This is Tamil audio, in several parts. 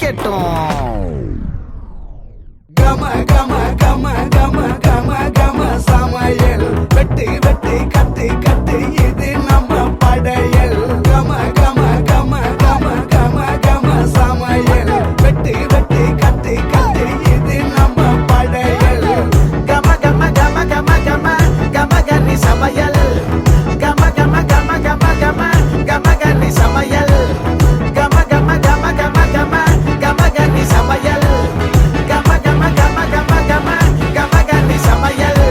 வைக்கட்டும். கம கம கம கம கம கம சமையல் வெட்டி வெட்டி கட்டி கட்டி இது நம்ம படையல். கம கம கம கம கம கம சமையல் வெட்டி வெட்டி கட்டி கட்டி இது நம்ம படையல். கம கம கம கம கம கம கன்னி சமையல். கம கம கம கம கம கம கன்னி சமையல். கம கம கம கம கம கம கன்னி சமையல். கம கம கம கம கம கம கன்னி சமையல்.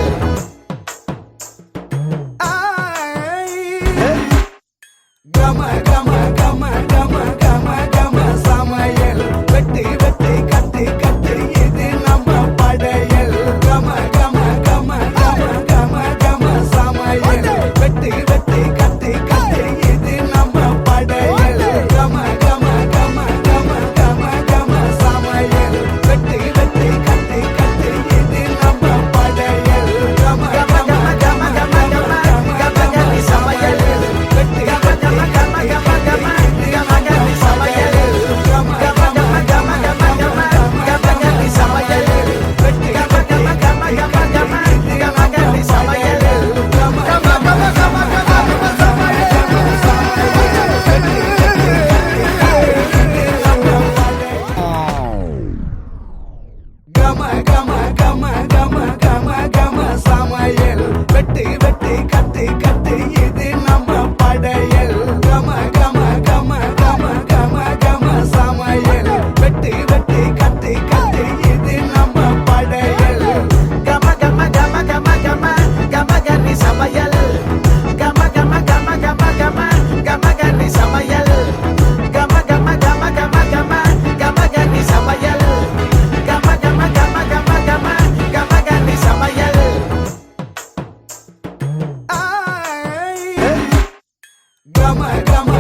கம கம கம கம கம கம சமையல் வெட்டி வெட்டி கட்டி கட்டி இது நம்ம படையல். கம கம கம கம கம கம சமையல் வெட்டி வெட்டி கட்டி கட்டி இது நம்ம படையல். கம கம கம கம கம கம சமையல் வெட்டி வெட்டி கட்டி கட்டி இது நம்ம படையல். கம கம கம கம கம கம கம சமையல் வெட்டி கம கம கம கம கம கம கன்னி சமையல். கம கம கம கம கம கம கன்னி சமையல். கம கம கம கம கம கம கன்னி சமையல். கம கம கம கம கம கம கம கம கம கம கம சமையல் வெட்டி வெட்டி கட்டி கட்டி இது நம்ம படையல். கம கம கம கம கம கம சமையல் வெட்டி வெட்டி கட்டி கட்டி இது நம்ம படையல். கம கம கம கம கம கம கன்னி சமையல். கம கம கம கம கம கம கன்னி சமையல். கம கம கம கம கம கம கன்னி சமையல். கம கம கம கம கம கம கன்னி சமையல். கம கம